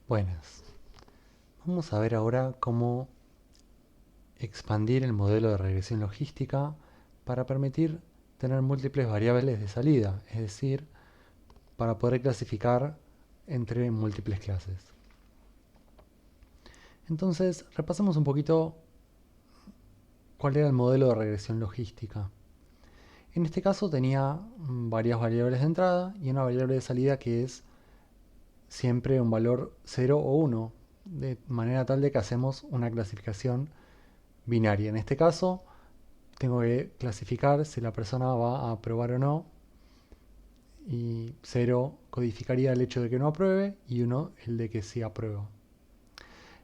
Buenas. Vamos a ver ahora cómo expandir el modelo de regresión logística para permitir tener múltiples variables de salida, es decir, para poder clasificar entre múltiples clases. Entonces, repasemos un poquito cuál era el modelo de regresión logística. En este caso tenía varias variables de entrada y una variable de salida que es siempre un valor 0 o 1, de manera tal de que hacemos una clasificación binaria. En este caso, tengo que clasificar si la persona va a aprobar o no, y 0 codificaría el hecho de que no apruebe y 1 el de que sí aprueba.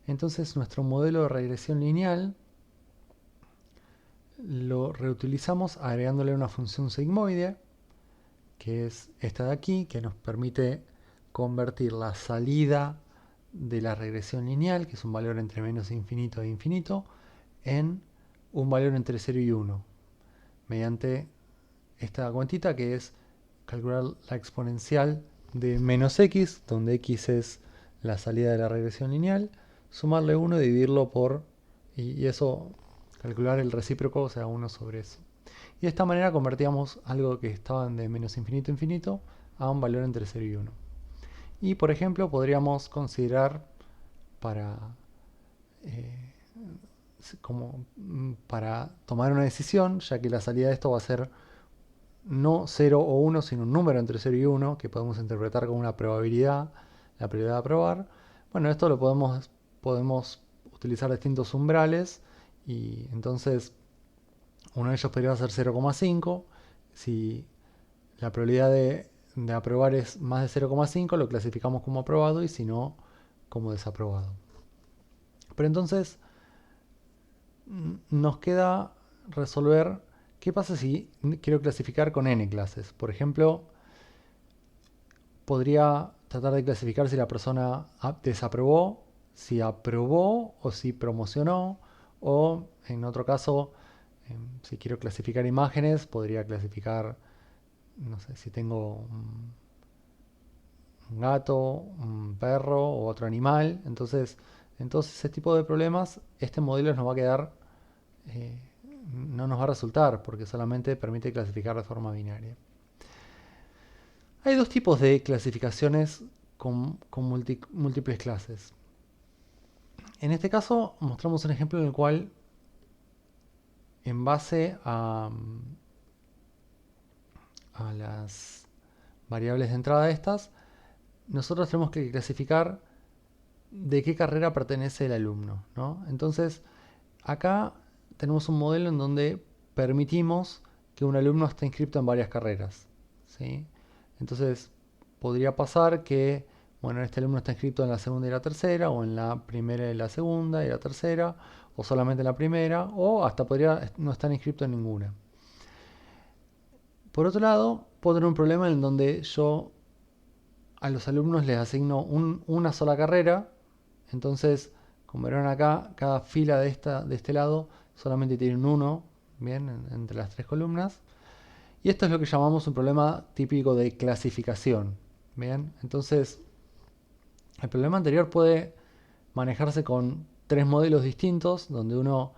Entonces nuestro modelo de regresión lineal lo reutilizamos agregándole una función sigmoide, que es esta de aquí, que nos permite convertir la salida de la regresión lineal, que es un valor entre menos infinito e infinito, en un valor entre 0 y 1, mediante esta cuentita que es calcular la exponencial de menos x, donde x es la salida de la regresión lineal, sumarle 1 y dividirlo por, y eso, calcular el recíproco, o sea, 1 sobre eso. Y de esta manera convertíamos algo que estaba de menos infinito a infinito a un valor entre 0 y 1. Y por ejemplo, podríamos considerar para, eh, para tomar una decisión, ya que la salida de esto va a ser no 0 o 1, sino un número entre 0 y 1, que podemos interpretar como una probabilidad, la probabilidad de aprobar. Bueno, esto lo podemos utilizar distintos umbrales, y entonces uno de ellos podría ser 0,5. Si la probabilidad de aprobar es más de 0,5, lo clasificamos como aprobado, y si no, como desaprobado. Pero entonces nos queda resolver qué pasa si quiero clasificar con n clases. Por ejemplo, podría tratar de clasificar si la persona desaprobó, si aprobó o si promocionó, o en otro caso, si quiero clasificar imágenes, podría clasificar, no sé, si tengo un gato, un perro o otro animal. Entonces, en todo ese tipo de problemas, este modelo nos va a quedar, eh, no nos va a resultar, porque solamente permite clasificar de forma binaria. Hay dos tipos de clasificaciones con múltiples clases. En este caso mostramos un ejemplo en el cual, en base a las variables de entrada de estas, nosotros tenemos que clasificar de qué carrera pertenece el alumno, ¿no? Entonces, acá tenemos un modelo en donde permitimos que un alumno esté inscrito en varias carreras, ¿sí? Entonces, podría pasar que, bueno, este alumno está inscrito en la segunda y la tercera, o en la primera y la segunda y la tercera, o solamente en la primera, o hasta podría no estar inscrito en ninguna. Por otro lado, puedo tener un problema en donde yo a los alumnos les asigno una sola carrera. Entonces, como verán acá, cada fila de este lado solamente tiene un 1, bien, entre las tres columnas. Y esto es lo que llamamos un problema típico de clasificación. Bien, entonces el problema anterior puede manejarse con tres modelos distintos, donde uno,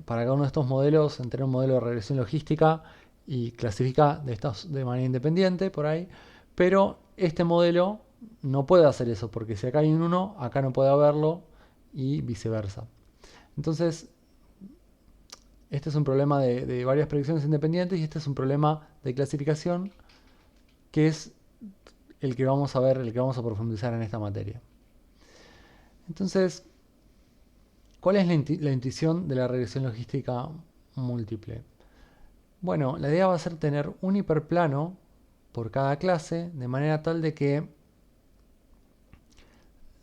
para cada uno de estos modelos, entrena un modelo de regresión logística y clasifica de manera independiente por ahí. Pero este modelo no puede hacer eso, porque si acá hay un 1, acá no puede haberlo, y viceversa. Entonces, este es un problema de varias predicciones independientes, y este es un problema de clasificación, que es el que vamos a ver, el que vamos a profundizar en esta materia. Entonces, ¿cuál es la intuición de la regresión logística múltiple? Bueno, la idea va a ser tener un hiperplano por cada clase, de manera tal de que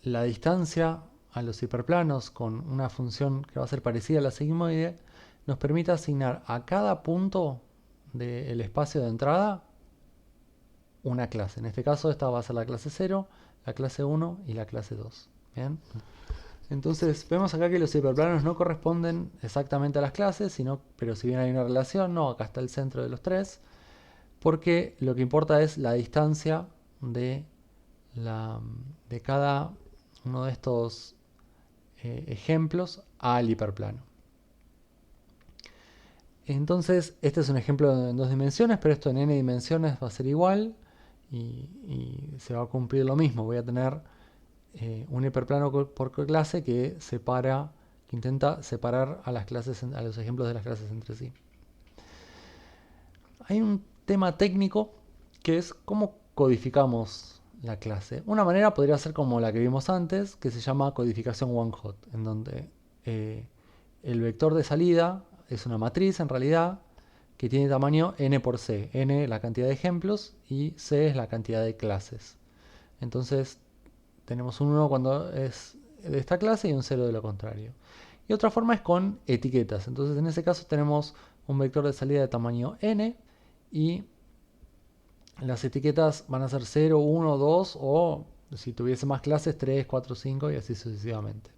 la distancia a los hiperplanos, con una función que va a ser parecida a la sigmoide, nos permita asignar a cada punto del espacio de entrada una clase. En este caso, esta va a ser la clase 0, la clase 1 y la clase 2. ¿Bien? Entonces, vemos acá que los hiperplanos no corresponden exactamente a las clases, pero si bien hay una relación, no, acá está el centro de los tres, porque lo que importa es la distancia de cada uno de estos ejemplos al hiperplano. Entonces, este es un ejemplo en 2 dimensiones, pero esto en n dimensiones va a ser igual y se va a cumplir lo mismo. Voy a tener un hiperplano por clase que intenta separar a las clases, a los ejemplos de las clases entre sí. Hay un tema técnico que es cómo codificamos la clase. Una manera podría ser como la que vimos antes, que se llama codificación one hot, en donde el vector de salida es una matriz en realidad que tiene tamaño n por c. N la cantidad de ejemplos y c es la cantidad de clases. Entonces tenemos un 1 cuando es de esta clase y un 0 de lo contrario. Y otra forma es con etiquetas. Entonces en ese caso tenemos un vector de salida de tamaño n y las etiquetas van a ser 0, 1, 2 o si tuviese más clases 3, 4, 5 y así sucesivamente.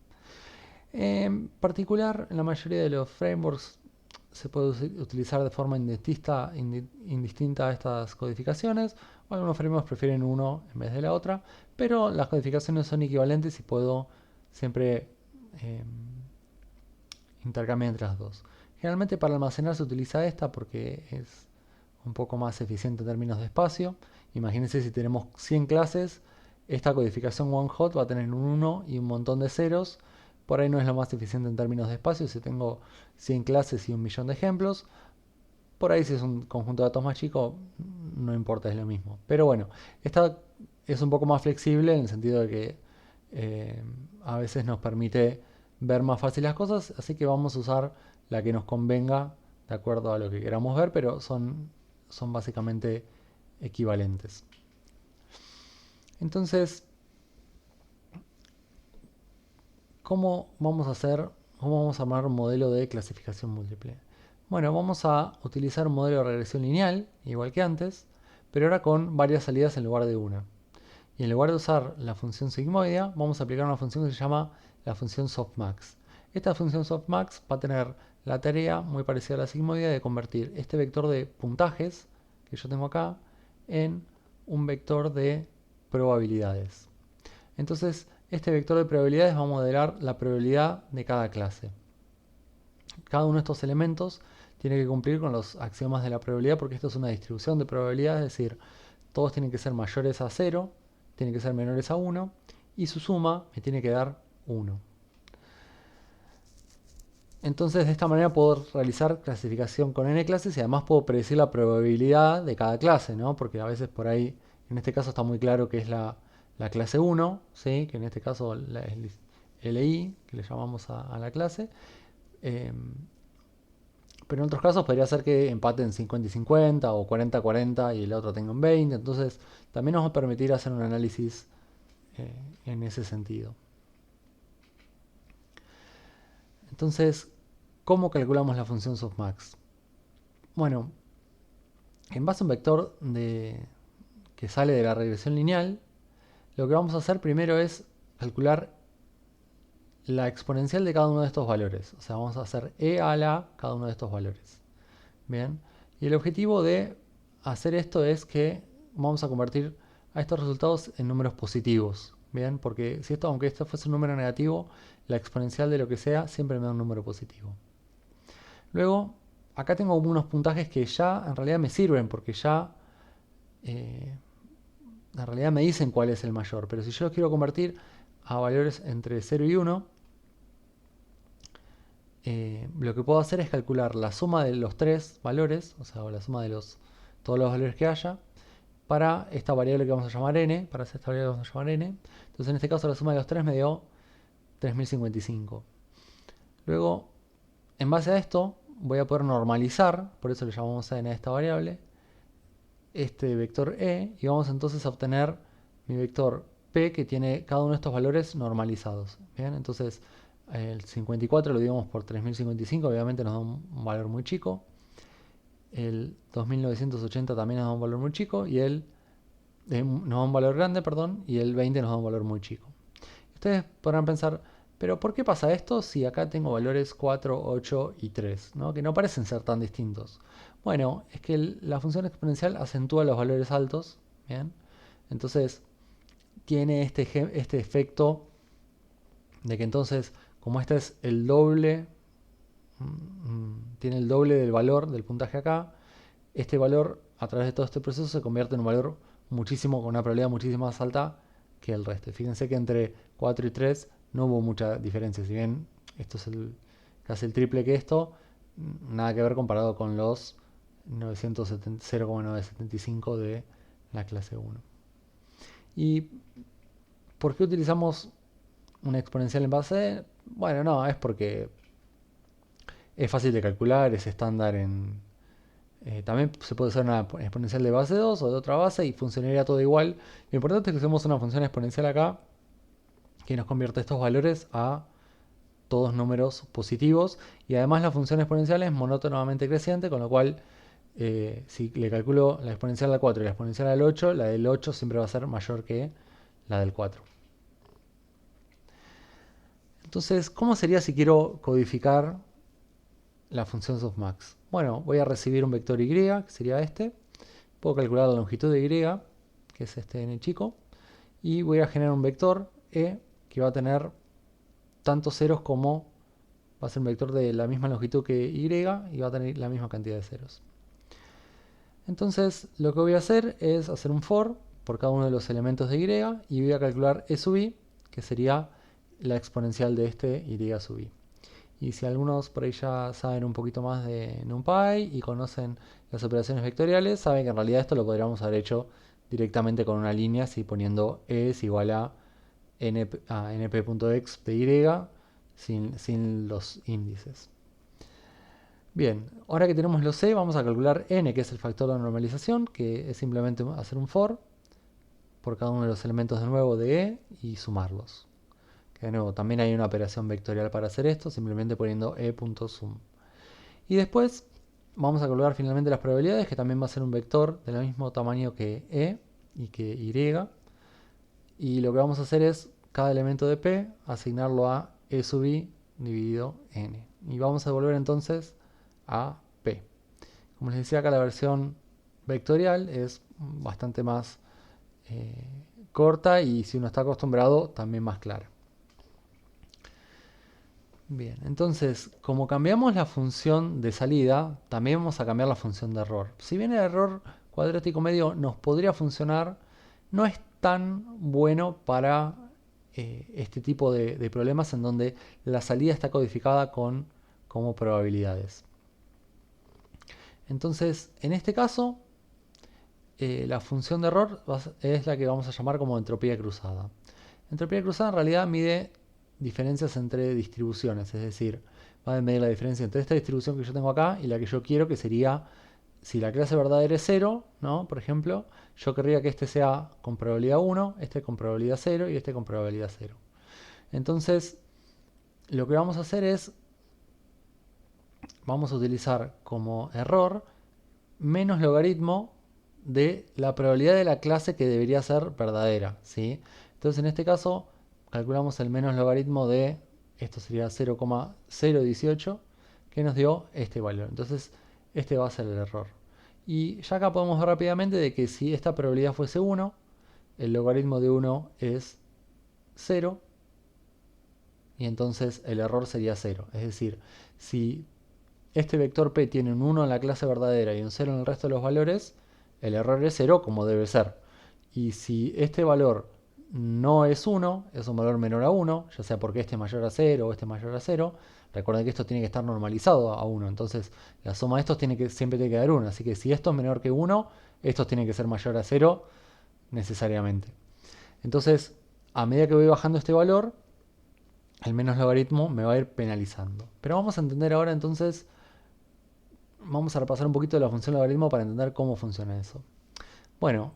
En particular, en la mayoría de los frameworks se puede utilizar de forma indistinta estas codificaciones. Algunos frameworks prefieren uno en vez de la otra, pero las codificaciones son equivalentes y puedo siempre intercambiar entre las dos. Generalmente para almacenar se utiliza esta porque es un poco más eficiente en términos de espacio. Imagínense si tenemos 100 clases, esta codificación one hot va a tener un 1 y un montón de ceros. Por ahí no es lo más eficiente en términos de espacio. Si tengo 100 clases y 1.000.000 de ejemplos, por ahí si es un conjunto de datos más chico, no importa, es lo mismo. Pero bueno, esta es un poco más flexible en el sentido de que a veces nos permite ver más fácil las cosas, así que vamos a usar la que nos convenga de acuerdo a lo que queramos ver, pero son básicamente equivalentes. Entonces, ¿cómo vamos a armar un modelo de clasificación múltiple? Bueno, vamos a utilizar un modelo de regresión lineal, igual que antes, pero ahora con varias salidas en lugar de una. Y en lugar de usar la función sigmoidea, vamos a aplicar una función que se llama la función softmax. Esta función softmax va a tener la tarea muy parecida a la sigmoidea de convertir este vector de puntajes que yo tengo acá en un vector de probabilidades. Entonces, este vector de probabilidades va a modelar la probabilidad de cada clase. Cada uno de estos elementos tiene que cumplir con los axiomas de la probabilidad porque esto es una distribución de probabilidades, es decir, todos tienen que ser mayores a 0, tienen que ser menores a 1 y su suma me tiene que dar 1. Entonces de esta manera puedo realizar clasificación con n clases y además puedo predecir la probabilidad de cada clase, ¿no? Porque a veces por ahí, en este caso está muy claro que es la clase 1, ¿sí? Que en este caso es LI, que le llamamos a la clase. Pero en otros casos podría ser que empaten 50 y 50 o 40 40 y el otro tenga un 20. Entonces también nos va a permitir hacer un análisis en ese sentido. Entonces, ¿cómo calculamos la función softmax? Bueno, en base a un vector que sale de la regresión lineal, lo que vamos a hacer primero es calcular la exponencial de cada uno de estos valores. O sea, vamos a hacer e a la cada uno de estos valores. Bien. Y el objetivo de hacer esto es que vamos a convertir a estos resultados en números positivos. Bien, porque si esto, aunque esto fuese un número negativo, la exponencial de lo que sea siempre me da un número positivo. Luego, acá tengo unos puntajes que ya en realidad me sirven porque ya en realidad me dicen cuál es el mayor. Pero si yo los quiero convertir a valores entre 0 y 1, lo que puedo hacer es calcular la suma de los tres valores, o sea, la suma de todos los valores que haya, para esta variable que vamos a llamar n, para esta variable que vamos a llamar n. Entonces en este caso la suma de los tres me dio 3055. Luego, en base a esto, voy a poder normalizar, por eso le llamamos n a esta variable, este vector e, y vamos entonces a obtener mi vector p que tiene cada uno de estos valores normalizados. Bien, entonces el 54 lo dividimos por 3055, obviamente nos da un valor muy chico. El 2980 también nos da un valor muy chico y nos da un valor grande, perdón, y el 20 nos da un valor muy chico. Ustedes podrán pensar, pero ¿por qué pasa esto si acá tengo valores 4, 8 y 3, ¿no? Que no parecen ser tan distintos? Bueno, es que la función exponencial acentúa los valores altos, ¿bien? Entonces tiene este efecto de que entonces, como este es el doble, tiene el doble del valor del puntaje acá, este valor a través de todo este proceso se convierte en un valor muchísimo, con una probabilidad muchísimo más alta que el resto. Fíjense que entre 4 y 3 no hubo mucha diferencia, si bien esto es casi el triple que esto, nada que ver comparado con los 0,975 de la clase 1. ¿Y por qué utilizamos una exponencial en base? Bueno, no, es porque es fácil de calcular, es estándar también se puede usar una exponencial de base 2 o de otra base y funcionaría todo igual. Lo importante es que usemos una función exponencial acá que nos convierte estos valores a todos números positivos, y además la función exponencial es monótonamente creciente, con lo cual si le calculo la exponencial al 4 y la exponencial al 8, la del 8 siempre va a ser mayor que la del 4. Entonces, ¿cómo sería si quiero codificar la función softmax? Bueno, voy a recibir un vector y, que sería este. Puedo calcular la longitud de y, que es este n chico. Y voy a generar un vector e, que va a tener tantos ceros como va a ser un vector de la misma longitud que y va a tener la misma cantidad de ceros. Entonces, lo que voy a hacer es hacer un for por cada uno de los elementos de y voy a calcular e sub i, que sería la exponencial de este y sub i. Y si algunos por ahí ya saben un poquito más de NumPy y conocen las operaciones vectoriales, saben que en realidad esto lo podríamos haber hecho directamente con una línea, así poniendo e es igual a np.x de y sin los índices. Bien, ahora que tenemos los c, vamos a calcular n, que es el factor de normalización, que es simplemente hacer un for por cada uno de los elementos de nuevo de e y sumarlos. Que de nuevo, también hay una operación vectorial para hacer esto, simplemente poniendo e.sum. Y después vamos a calcular finalmente las probabilidades, que también va a ser un vector del mismo tamaño que e y que y. Y lo que vamos a hacer es cada elemento de p asignarlo a e sub i dividido n. Y vamos a devolver entonces a p. Como les decía acá, la versión vectorial es bastante más corta y si uno está acostumbrado también más clara. Bien, entonces como cambiamos la función de salida, también vamos a cambiar la función de error. Si bien el error cuadrático medio nos podría funcionar, no es tan bueno para este tipo de problemas en donde la salida está codificada como probabilidades. Entonces, en este caso, la función de error es la que vamos a llamar como entropía cruzada. Entropía cruzada en realidad mide diferencias entre distribuciones, es decir, va a medir la diferencia entre esta distribución que yo tengo acá y la que yo quiero, que sería, si la clase verdadera es 0, ¿no? Por ejemplo, yo querría que este sea con probabilidad 1, este con probabilidad 0 y este con probabilidad 0. Entonces, lo que vamos a hacer es, vamos a utilizar como error menos logaritmo de la probabilidad de la clase que debería ser verdadera, ¿sí? Entonces, en este caso, calculamos el menos logaritmo de, esto sería 0,018, que nos dio este valor. Entonces, este va a ser el error. Y ya acá podemos ver rápidamente de que si esta probabilidad fuese 1, el logaritmo de 1 es 0, y entonces el error sería 0. Es decir, si este vector p tiene un 1 en la clase verdadera y un 0 en el resto de los valores, el error es 0 como debe ser. Y si este valor no es 1, es un valor menor a 1, ya sea porque este es mayor a 0 o este es mayor a 0, recuerden que esto tiene que estar normalizado a 1, entonces la suma de estos siempre tiene que dar 1, así que si esto es menor que 1, estos tienen que ser mayor a 0 necesariamente. Entonces, a medida que voy bajando este valor, el menos logaritmo me va a ir penalizando. Pero vamos a entender ahora entonces, vamos a repasar un poquito de la función logaritmo para entender cómo funciona eso. Bueno,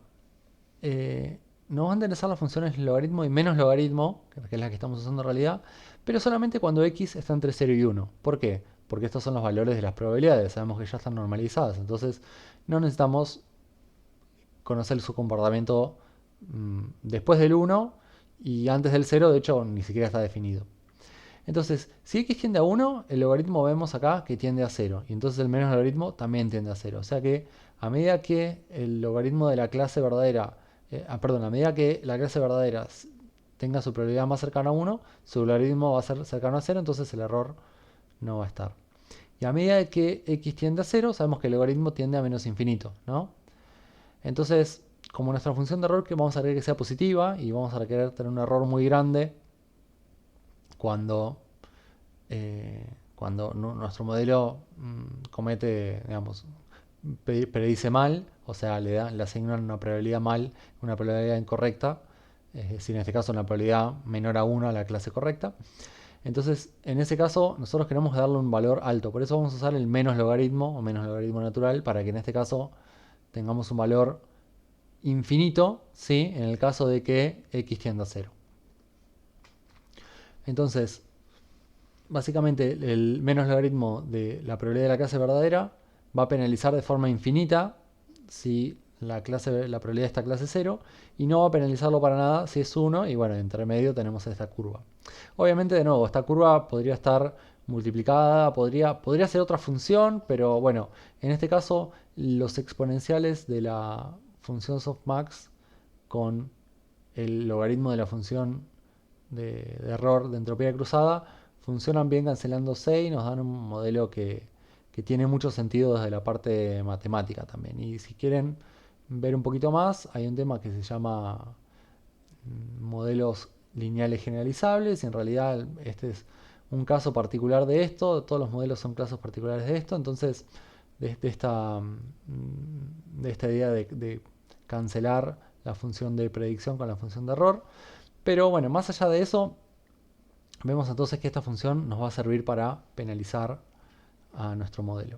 nos van a interesar las funciones logaritmo y menos logaritmo, que es la que estamos usando en realidad, pero solamente cuando x está entre 0 y 1. ¿Por qué? Porque estos son los valores de las probabilidades, sabemos que ya están normalizadas, entonces no necesitamos conocer su comportamiento después del 1 y antes del 0, de hecho ni siquiera está definido. Entonces, si x tiende a 1, el logaritmo vemos acá que tiende a 0, y entonces el menos logaritmo también tiende a 0. O sea que a medida que el logaritmo de la clase verdadera, a medida que la clase verdadera tenga su probabilidad más cercana a 1, su logaritmo va a ser cercano a 0, entonces el error no va a estar. Y a medida que x tiende a 0, sabemos que el logaritmo tiende a menos infinito, ¿no? Entonces, como nuestra función de error que vamos a querer que sea positiva y vamos a querer tener un error muy grande cuando, nuestro modelo comete, digamos, predice mal, o sea, le asignan una probabilidad mal, una probabilidad incorrecta, es decir, en este caso una probabilidad menor a 1 a la clase correcta. Entonces, en ese caso, nosotros queremos darle un valor alto, por eso vamos a usar el menos logaritmo o menos logaritmo natural para que en este caso tengamos un valor infinito, ¿sí? En el caso de que x tienda a 0. Entonces, básicamente el menos logaritmo de la probabilidad de la clase verdadera va a penalizar de forma infinita si la probabilidad de esta clase es 0 y no va a penalizarlo para nada si es 1 y bueno, entre medio tenemos esta curva. Obviamente, de nuevo, esta curva podría estar multiplicada, podría ser otra función, pero bueno, en este caso los exponenciales de la función softmax con el logaritmo de la función de error de entropía cruzada funcionan bien cancelándose y nos dan un modelo que tiene mucho sentido desde la parte matemática también. Y si quieren ver un poquito más, hay un tema que se llama modelos lineales generalizables y en realidad este es un caso particular de esto, todos los modelos son casos particulares de esto, entonces de esta idea de cancelar la función de predicción con la función de error. Pero bueno, más allá de eso, vemos entonces que esta función nos va a servir para penalizar a nuestro modelo.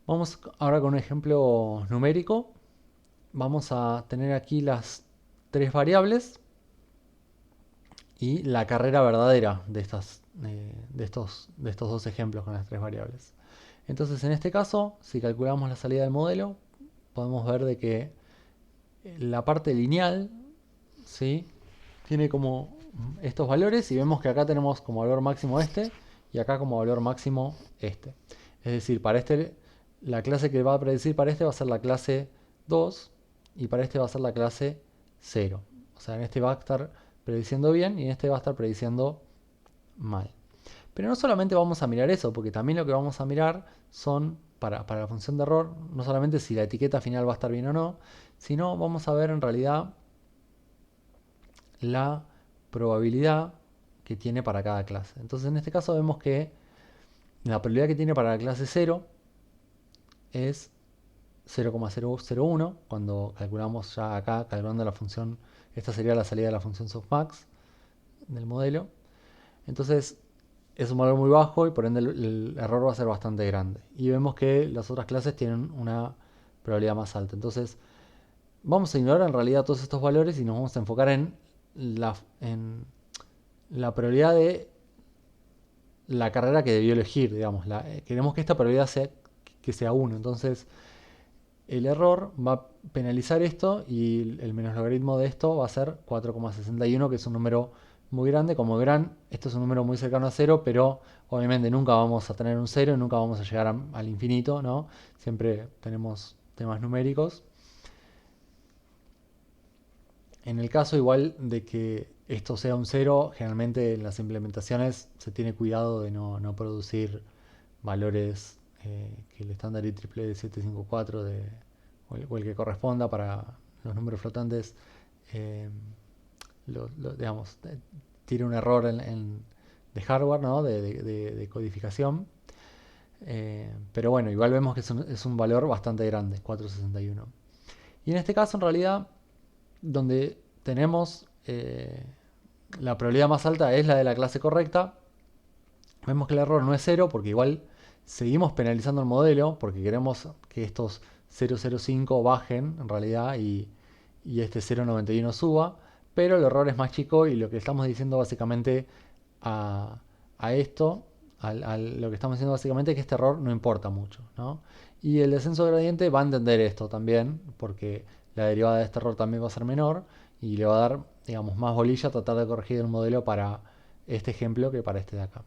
Vamos ahora con un ejemplo numérico. Vamos a tener aquí las tres variables y la carrera verdadera de estos dos ejemplos con las tres variables. Entonces, en este caso, si calculamos la salida del modelo, podemos ver de que la parte lineal, ¿sí?, tiene como estos valores y vemos que acá tenemos como valor máximo este y acá como valor máximo este. Es decir, para este, la clase que va a predecir para este va a ser la clase 2 y para este va a ser la clase 0. O sea, en este va a estar prediciendo bien y en este va a estar prediciendo mal. Pero no solamente vamos a mirar eso, porque también lo que vamos a mirar son, para la función de error, no solamente si la etiqueta final va a estar bien o no, sino vamos a ver en realidad la probabilidad que tiene para cada clase. Entonces en este caso vemos que la probabilidad que tiene para la clase 0 es 0,001 cuando calculamos ya acá, calculando la función, esta sería la salida de la función softmax del modelo. Entonces es un valor muy bajo y por ende el error va a ser bastante grande. Y vemos que las otras clases tienen una probabilidad más alta. Entonces vamos a ignorar en realidad todos estos valores y nos vamos a enfocar en la probabilidad de la carrera que debió elegir, digamos. Queremos que esta probabilidad sea 1. Entonces el error va a penalizar esto y el menos logaritmo de esto va a ser 4,61, que es un número muy grande. Como verán, esto es un número muy cercano a 0, pero obviamente nunca vamos a tener un 0 y nunca vamos a llegar al infinito, ¿no? Siempre tenemos temas numéricos. En el caso igual de que esto sea un 0, generalmente en las implementaciones se tiene cuidado de no producir valores que el estándar IEEE 754 o el que corresponda para los números flotantes, digamos, tiene un error de hardware, ¿no?, de codificación. Pero bueno, igual vemos que es un valor bastante grande, 461. Y en este caso, en realidad, donde tenemos la probabilidad más alta es la de la clase correcta. Vemos que el error no es 0 porque igual seguimos penalizando el modelo porque queremos que estos 0,05 bajen en realidad y este 0,91 suba, pero el error es más chico y lo que estamos diciendo básicamente a esto, lo que estamos diciendo básicamente es que este error no importa mucho, ¿no? Y el descenso gradiente va a entender esto también porque la derivada de este error también va a ser menor y le va a dar, digamos, más bolilla a tratar de corregir el modelo para este ejemplo que para este de acá.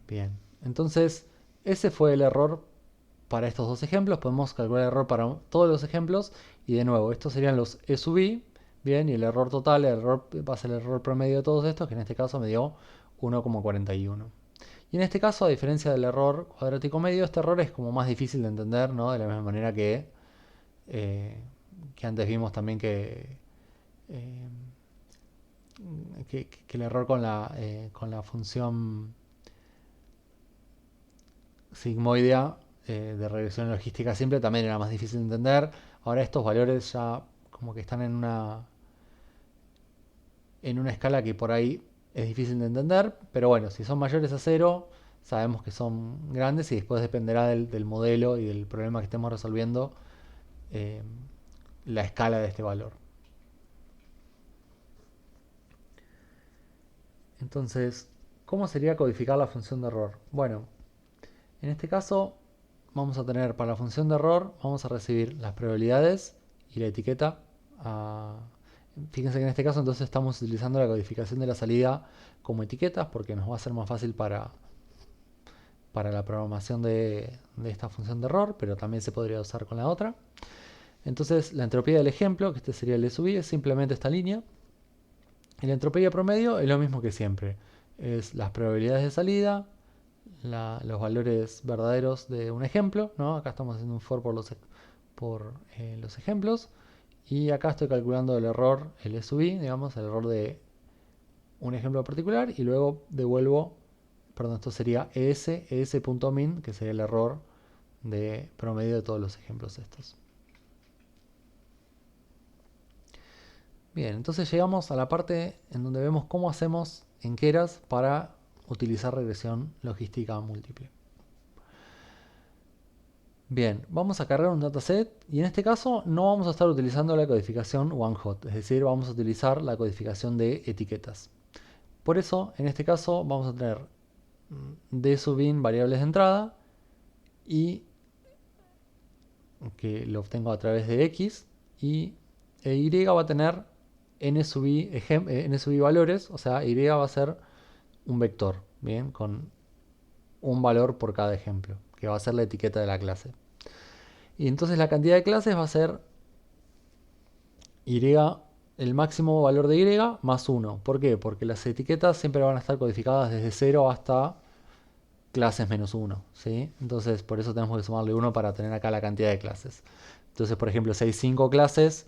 Bien, entonces ese fue el error para estos dos ejemplos, podemos calcular el error para todos los ejemplos, y de nuevo, estos serían los E sub i, bien, y el error total, el error, va a ser el error promedio de todos estos, que en este caso me dio 1,41. Y en este caso, a diferencia del error cuadrático medio, este error es como más difícil de entender, ¿no? De la misma manera eh, que antes vimos también eh, que el error con la función sigmoidea de regresión logística simple también era más difícil de entender. Ahora estos valores ya como que están en una escala que por ahí es difícil de entender, pero bueno, si son mayores a cero, sabemos que son grandes y después dependerá del modelo y del problema que estemos resolviendo eh, la escala de este valor. Entonces, ¿cómo sería codificar la función de error? Bueno, en este caso vamos a tener para la función de error, vamos a recibir las probabilidades y la etiqueta. Fíjense que en este caso entonces estamos utilizando la codificación de la salida como etiquetas porque nos va a ser más fácil para la programación de esta función de error, pero también se podría usar con la otra. Entonces la entropía del ejemplo, que este sería el E sub i, es simplemente esta línea. Y la entropía promedio es lo mismo que siempre. Es las probabilidades de salida, los valores verdaderos de un ejemplo, ¿no? Acá estamos haciendo un for por los ejemplos. Y acá estoy calculando el error, el E sub i, digamos, el error de un ejemplo particular. Y luego devuelvo, perdón, esto sería es.min, que sería el error de promedio de todos los ejemplos estos. Bien, entonces llegamos a la parte en donde vemos cómo hacemos en Keras para utilizar regresión logística múltiple. Bien, vamos a cargar un dataset y en este caso no vamos a estar utilizando la codificación one-hot, es decir, vamos a utilizar la codificación de etiquetas. Por eso, en este caso, vamos a tener d sub in variables de entrada y que lo obtengo a través de x y y va a tener n sub i valores, o sea, y va a ser un vector, bien, con un valor por cada ejemplo, que va a ser la etiqueta de la clase. Y entonces la cantidad de clases va a ser y, el máximo valor de y más 1. ¿Por qué? Porque las etiquetas siempre van a estar codificadas desde 0 hasta clases menos 1. ¿Sí? Entonces por eso tenemos que sumarle 1 para tener acá la cantidad de clases. Entonces, por ejemplo, si hay 5 clases,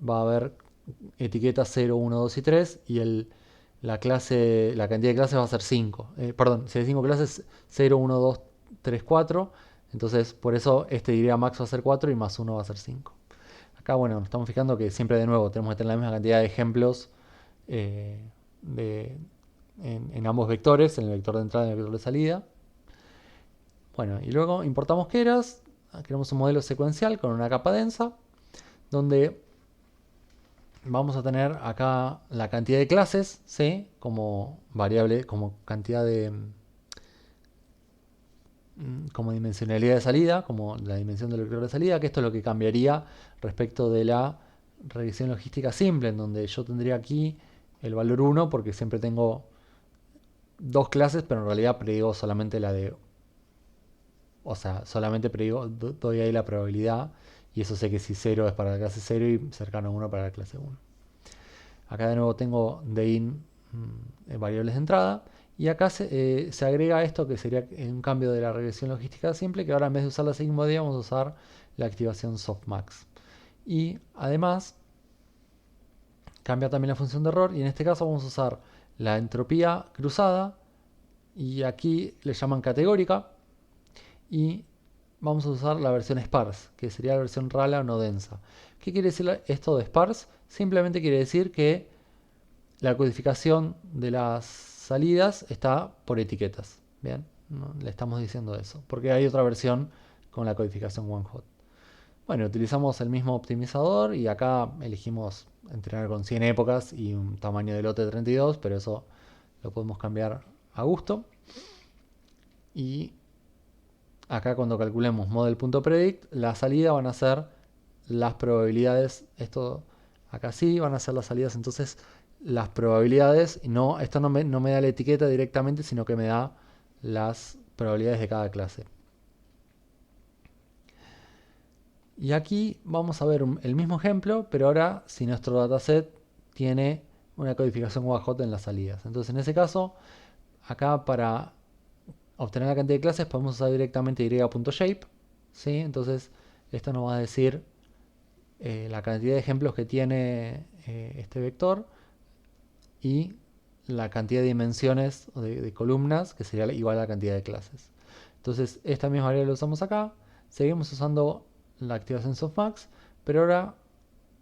va a haber etiquetas 0, 1, 2 y 3 y la cantidad de clases va a ser 5. Perdón, si hay 5 clases, 0, 1, 2, 3, 4. Entonces, por eso este y max va a ser 4 y más 1 va a ser 5. Acá, bueno, nos estamos fijando que siempre de nuevo tenemos que tener la misma cantidad de ejemplos eh, en ambos vectores, en el vector de entrada y en el vector de salida. Bueno, y luego importamos Keras, creamos un modelo secuencial con una capa densa, donde vamos a tener acá la cantidad de clases, ¿sí? Como variable, como cantidad de como dimensionalidad de salida, como la dimensión del vector de salida, que esto es lo que cambiaría respecto de la regresión logística simple, en donde yo tendría aquí el valor 1 porque siempre tengo dos clases, pero en realidad predigo solamente la de... O sea, solamente predigo, doy ahí la probabilidad y eso sé que si 0 es para la clase 0 y cercano a 1 para la clase 1. Acá de nuevo tengo DIN variables de entrada. Y acá se agrega esto que sería un cambio de la regresión logística simple, que ahora en vez de usar la sigmoidea vamos a usar la activación softmax. Y además cambia también la función de error y en este caso vamos a usar la entropía cruzada y aquí le llaman categórica y vamos a usar la versión sparse, que sería la versión rala o no densa. ¿Qué quiere decir esto de sparse? Simplemente quiere decir que la codificación de las salidas está por etiquetas. Bien, no, le estamos diciendo eso, porque hay otra versión con la codificación one hot. Bueno, utilizamos el mismo optimizador y acá elegimos entrenar con 100 épocas y un tamaño de lote de 32, pero eso lo podemos cambiar a gusto. Y acá cuando calculemos model.predict, la salida van a ser las probabilidades, esto acá sí van a ser las salidas, entonces las probabilidades, no, esto no me da la etiqueta directamente, sino que me da las probabilidades de cada clase. Y aquí vamos a ver el mismo ejemplo, pero ahora si nuestro dataset tiene una codificación UAJ en las salidas. Entonces en ese caso, acá para obtener la cantidad de clases podemos usar directamente y.shape, ¿sí? Entonces esto nos va a decir la cantidad de ejemplos que tiene este vector y la cantidad de dimensiones de columnas, que sería igual a la cantidad de clases. Entonces esta misma variable la usamos acá, seguimos usando la activación softmax, pero ahora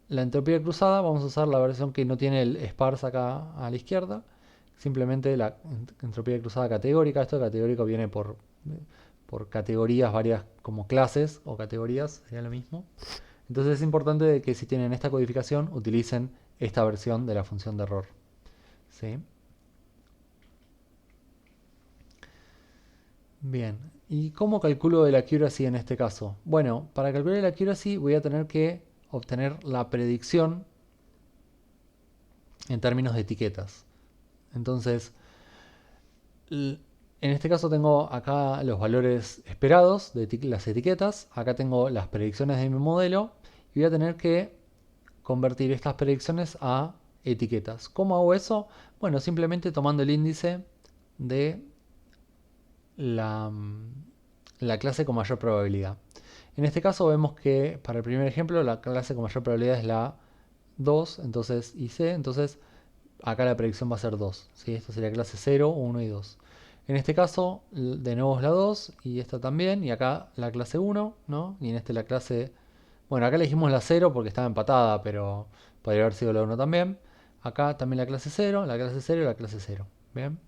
la entropía cruzada vamos a usar la versión que no tiene el sparse acá a la izquierda, simplemente la entropía cruzada categórica. Esto de categórico viene por categorías varias como clases o categorías, sería lo mismo. Entonces es importante que si tienen esta codificación utilicen esta versión de la función de error. ¿Sí? Bien, ¿y cómo calculo el accuracy en este caso? Bueno, para calcular el accuracy voy a tener que obtener la predicción en términos de etiquetas. Entonces, en este caso tengo acá los valores esperados de las etiquetas, acá tengo las predicciones de mi modelo y voy a tener que convertir estas predicciones a etiquetas. ¿Cómo hago eso? Bueno, simplemente tomando el índice de la clase con mayor probabilidad. En este caso vemos que para el primer ejemplo la clase con mayor probabilidad es la 2, entonces IC, entonces acá la predicción va a ser 2. ¿Sí? Esto sería clase 0, 1 y 2. En este caso, de nuevo es la 2 y esta también, y acá la clase 1, ¿no? Y en este la clase... Bueno, acá elegimos la 0 porque estaba empatada, pero podría haber sido la 1 también. Acá también la clase 0, la clase 0 y la clase 0. ¿Bien?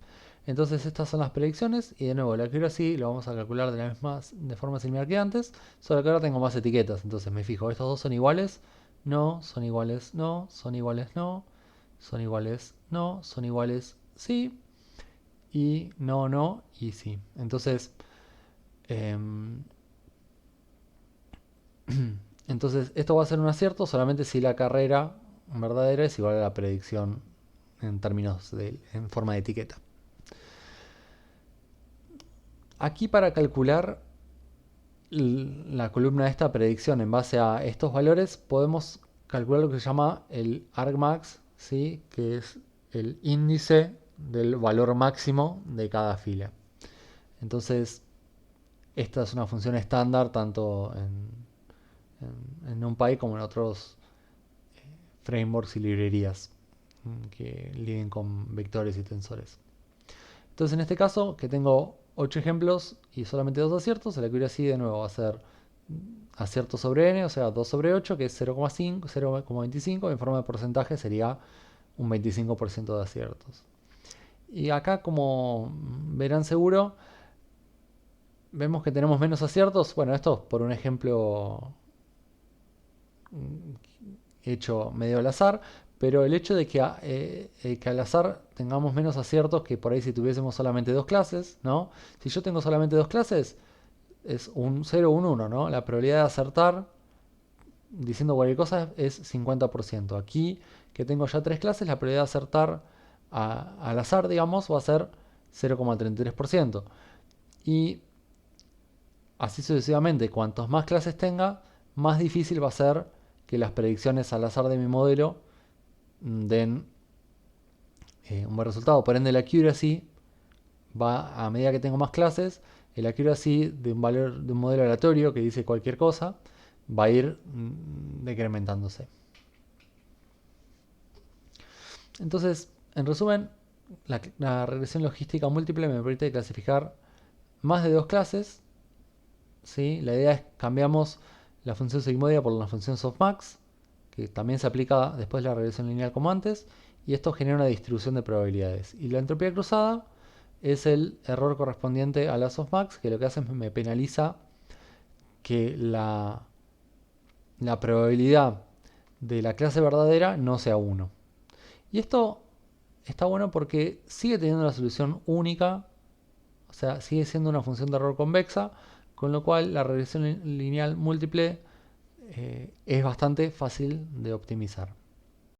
Entonces estas son las predicciones y de nuevo la accuracy lo vamos a calcular de forma similar que antes, solo que ahora tengo más etiquetas, entonces me fijo, ¿estos dos son iguales? No, son iguales, no, son iguales, no, son iguales, no, son iguales, sí, y no, no, y sí. Entonces, em, entonces esto va a ser un acierto solamente si la carrera verdadera es igual a la predicción en forma de etiqueta. Aquí para calcular la columna de esta predicción en base a estos valores podemos calcular lo que se llama el argmax, ¿sí? Que es el índice del valor máximo de cada fila. Entonces, esta es una función estándar tanto en NumPy como en otros frameworks y librerías que liden con vectores y tensores. Entonces, en este caso, que tengo 8 ejemplos y solamente 2 aciertos, el accuracy de nuevo va a ser acierto sobre n, o sea 2 sobre 8, que es 0,5, 0,25, en forma de porcentaje sería un 25% de aciertos. Y acá, como verán seguro, vemos que tenemos menos aciertos. Bueno, esto por un ejemplo hecho medio al azar, pero el hecho de que al azar tengamos menos aciertos que por ahí si tuviésemos solamente dos clases, ¿no? Si yo tengo solamente dos clases, es un 0 o un 1, ¿no? La probabilidad de acertar diciendo cualquier cosa es 50%. Aquí, que tengo ya tres clases, la probabilidad de acertar al azar, digamos, va a ser 0,33%. Y así sucesivamente, cuantos más clases tenga, más difícil va a ser que las predicciones al azar de mi modelo den un buen resultado. Por ende, la accuracy va a medida que tengo más clases, el accuracy de un valor de un modelo aleatorio que dice cualquier cosa va a ir decrementándose. Entonces, en resumen, la regresión logística múltiple me permite clasificar más de dos clases. ¿Sí? La idea es cambiamos la función sigmoidea por la función softmax, que también se aplica después de la regresión lineal como antes, y esto genera una distribución de probabilidades. Y la entropía cruzada es el error correspondiente a la softmax, que lo que hace es me penaliza que la probabilidad de la clase verdadera no sea 1. Y esto está bueno porque sigue teniendo una solución única, o sea, sigue siendo una función de error convexa, con lo cual la regresión lineal múltiple es bastante fácil de optimizar.